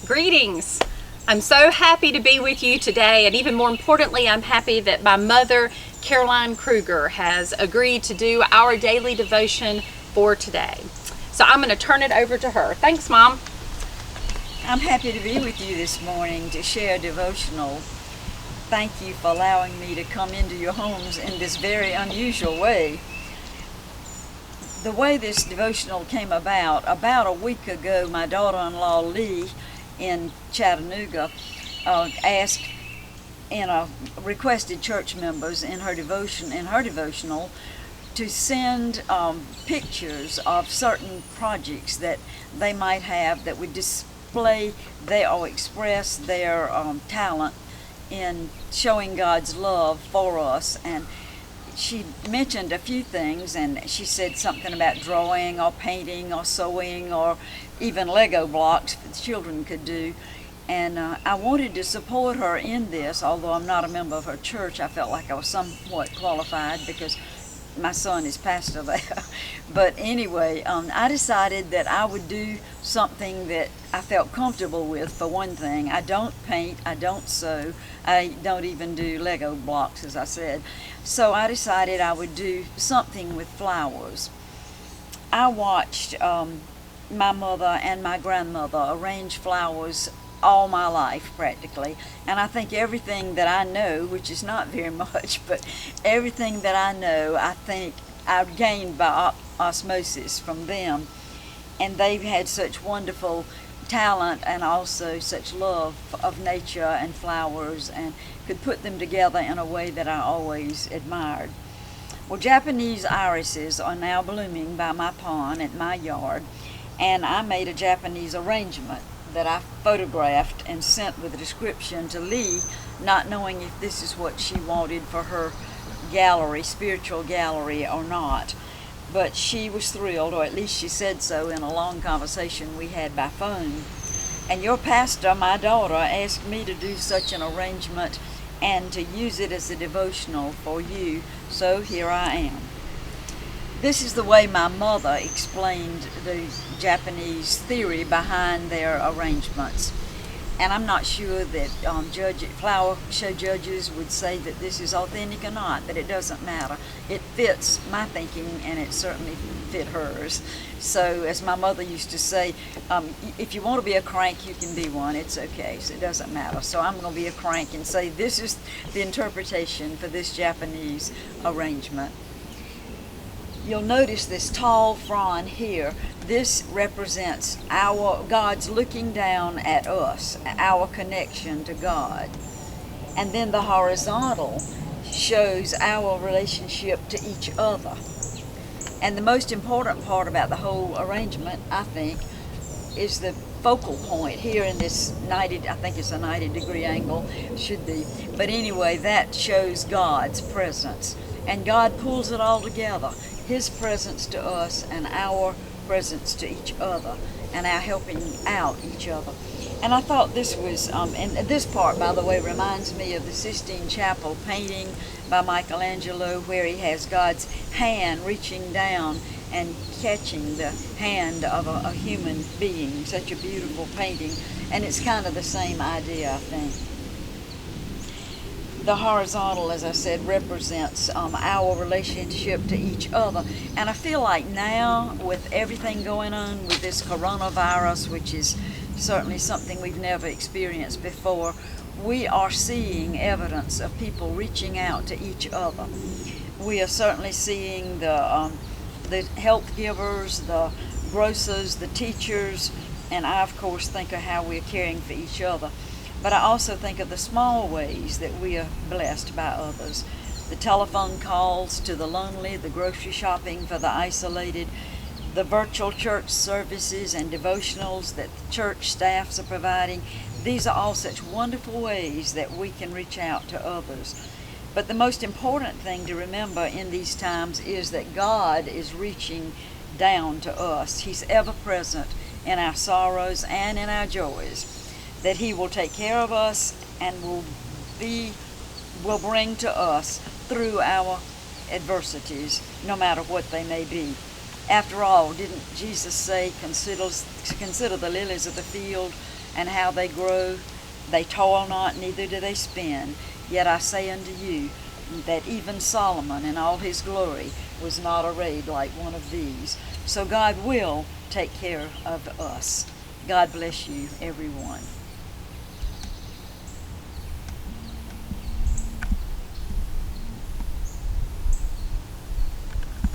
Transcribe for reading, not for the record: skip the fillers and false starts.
Greetings. I'm so happy to be with you today, and even more importantly, I'm happy that my mother, Caroline Krueger, has agreed to do our daily devotion for today. So I'm going to turn it over to her. Thanks, Mom. I'm happy to be with you this morning to share a devotional. Thank you for allowing me to come into your homes in this very unusual way. The way this devotional came about a week ago, my daughter-in-law Lee in Chattanooga asked requested church members in her devotional to send pictures of certain projects that they might have that would display or express their talent in showing God's love for us. And she mentioned a few things, and she said something about drawing or painting or sewing or even Lego blocks that children could do. And I wanted to support her in this. Although I'm not a member of her church, I felt like I was somewhat qualified because my son is pastor there. But anyway, I decided that I would do something that I felt comfortable with. For one thing, I don't paint, I don't sew, I don't even do Lego blocks, as I said. So I decided I would do something with flowers. I watched my mother and my grandmother arrange flowers all my life practically, and I think everything that I know, which is not very much, but everything that I know, I think I've gained by osmosis from them. And they've had such wonderful talent and also such love of nature and flowers, and could put them together in a way that I always admired. Well, Japanese irises are now blooming by my pond at my yard, and I made a Japanese arrangement that I photographed and sent with a description to Lee, not knowing if this is what she wanted for her gallery, spiritual gallery, or not. But she was thrilled, or at least she said so in a long conversation we had by phone. And your pastor, my daughter, asked me to do such an arrangement and to use it as a devotional for you, so here I am. This is the way my mother explained the Japanese theory behind their arrangements. And I'm not sure that flower show judges would say that this is authentic or not, but it doesn't matter. It fits my thinking, and it certainly fit hers. So as my mother used to say, if you want to be a crank, you can be one. It's okay, so it doesn't matter. So I'm going to be a crank and say this is the interpretation for this Japanese arrangement. You'll notice this tall frond here. This represents God's looking down at us, our connection to God. And then the horizontal shows our relationship to each other. And the most important part about the whole arrangement, I think, is the focal point here in this 90, I think it's a 90-degree angle, should be. But anyway, that shows God's presence. And God pulls it all together. His presence to us and our presence to each other, and our helping out each other. And I thought this was, and this part, by the way, reminds me of the Sistine Chapel painting by Michelangelo, where he has God's hand reaching down and catching the hand of a human being. Such a beautiful painting, and it's kind of the same idea, I think. The horizontal, as I said, represents our relationship to each other. And I feel like now, with everything going on with this coronavirus, which is certainly something we've never experienced before, we are seeing evidence of people reaching out to each other. We are certainly seeing the health givers, the grocers, the teachers, and I, of course, think of how we're caring for each other. But I also think of the small ways that we are blessed by others. The telephone calls to the lonely, the grocery shopping for the isolated, the virtual church services and devotionals that the church staffs are providing. These are all such wonderful ways that we can reach out to others. But the most important thing to remember in these times is that God is reaching down to us. He's ever present in our sorrows and in our joys. That He will take care of us and will bring to us through our adversities, no matter what they may be. After all, didn't Jesus say, consider the lilies of the field, and how they grow. They toil not, neither do they spin. Yet I say unto you that even Solomon in all his glory was not arrayed like one of these. So God will take care of us. God bless you, everyone.